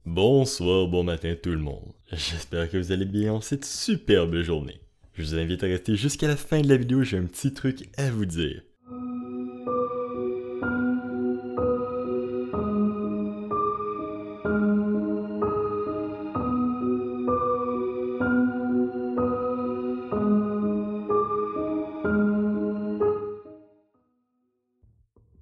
Bonsoir, bon matin tout le monde. J'espère que vous allez bien en cette superbe journée. Je vous invite à rester jusqu'à la fin de la vidéo, j'ai un petit truc à vous dire.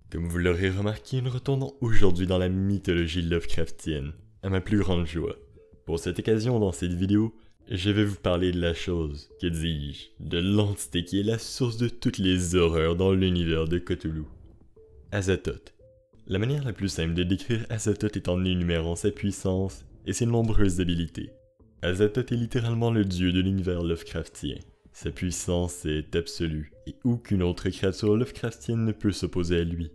Comme vous l'aurez remarqué, nous retournons aujourd'hui dans la mythologie Lovecraftienne, à ma plus grande joie. Pour cette occasion, dans cette vidéo, je vais vous parler de la chose, que dis-je, de l'entité qui est la source de toutes les horreurs dans l'univers de Cthulhu. Azathoth. La manière la plus simple de décrire Azathoth est en énumérant sa puissance et ses nombreuses habilités. Azathoth est littéralement le dieu de l'univers Lovecraftien. Sa puissance est absolue, et aucune autre créature Lovecraftienne ne peut s'opposer à lui.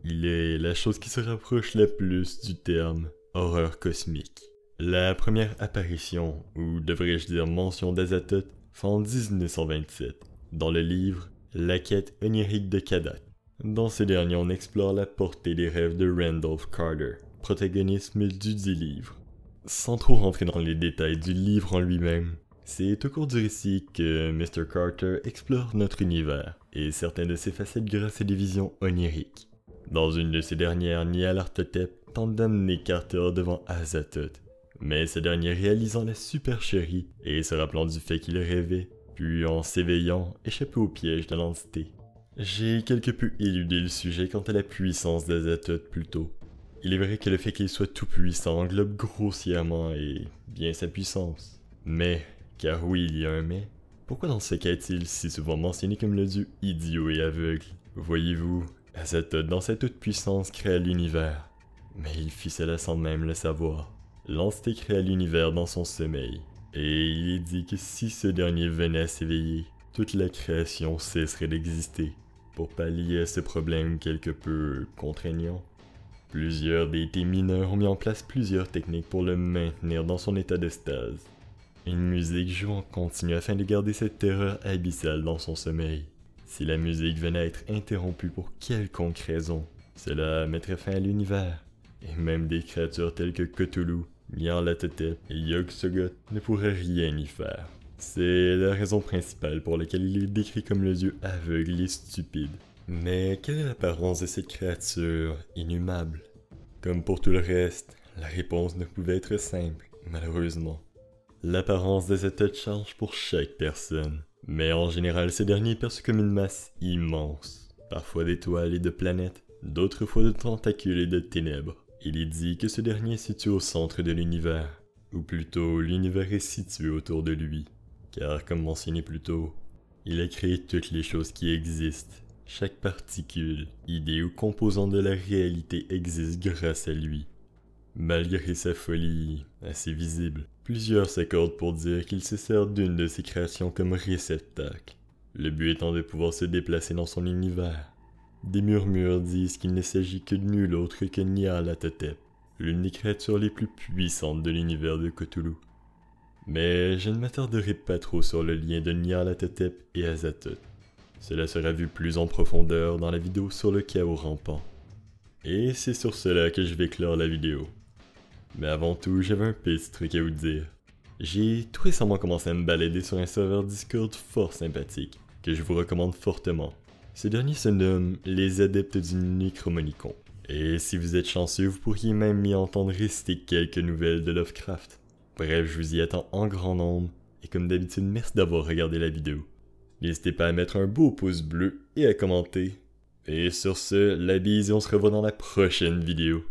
Il est la chose qui se rapproche la plus du terme horreur cosmique. La première apparition, ou devrais-je dire mention d'Azathoth, fait en 1927, dans le livre La quête onirique de Kadath. Dans ce dernier, on explore la portée des rêves de Randolph Carter, protagoniste dudit livre. Sans trop rentrer dans les détails du livre en lui-même, c'est au cours du récit que Mr. Carter explore notre univers, et certaines de ses facettes grâce à des visions oniriques. Dans une de ces dernières, Nyarlathotep tente d'amener Carter devant Azathoth, mais ce dernier réalisant la supercherie et se rappelant du fait qu'il rêvait, puis en s'éveillant, échappait au piège de l'entité. J'ai quelque peu éludé le sujet quant à la puissance d'Azathoth plus tôt. Il est vrai que le fait qu'il soit tout puissant englobe grossièrement et bien sa puissance. Mais, car oui il y a un mais, pourquoi dans ce cas est-il si souvent mentionné comme le dieu idiot et aveugle? Voyez-vous, Azathoth dans sa toute-puissance créa l'univers, mais il fit cela sans même le savoir. L'entité créa l'univers dans son sommeil, et il est dit que si ce dernier venait à s'éveiller, toute la création cesserait d'exister. Pour pallier à ce problème quelque peu contraignant, plusieurs déités mineurs ont mis en place plusieurs techniques pour le maintenir dans son état de stase. Une musique joue en continu afin de garder cette terreur abyssale dans son sommeil. Si la musique venait à être interrompue pour quelconque raison, cela mettrait fin à l'univers, et même des créatures telles que Cthulhu, Nyarlathotep et Yog-Sothoth ne pourraient rien y faire. C'est la raison principale pour laquelle il est décrit comme le dieu aveugle et stupide. Mais quelle est l'apparence de cette créature inhumable? Comme pour tout le reste, la réponse ne pouvait être simple, malheureusement. L'apparence d'Azathoth change pour chaque personne, mais en général ce dernier est perçu comme une masse immense, parfois d'étoiles et de planètes, d'autres fois de tentacules et de ténèbres. Il est dit que ce dernier est situé au centre de l'univers, ou plutôt l'univers est situé autour de lui, car comme mentionné plus tôt, il a créé toutes les choses qui existent. Chaque particule, idée ou composant de la réalité existe grâce à lui. Malgré sa folie assez visible, plusieurs s'accordent pour dire qu'il se sert d'une de ses créations comme réceptacle, le but étant de pouvoir se déplacer dans son univers. Des murmures disent qu'il ne s'agit que de nul autre que Nyarlathotep, l'une des créatures les plus puissantes de l'univers de Cthulhu. Mais je ne m'attarderai pas trop sur le lien de Nyarlathotep et Azathoth. Cela sera vu plus en profondeur dans la vidéo sur le chaos rampant. Et c'est sur cela que je vais clore la vidéo. Mais avant tout, j'avais un petit truc à vous dire. J'ai tout récemment commencé à me balader sur un serveur Discord fort sympathique, que je vous recommande fortement. Ce dernier se nomme Les Adeptes du Necromonicon. Et si vous êtes chanceux, vous pourriez même y entendre réciter quelques nouvelles de Lovecraft. Bref, je vous y attends en grand nombre, et comme d'habitude, merci d'avoir regardé la vidéo. N'hésitez pas à mettre un beau pouce bleu et à commenter. Et sur ce, la bise et on se revoit dans la prochaine vidéo.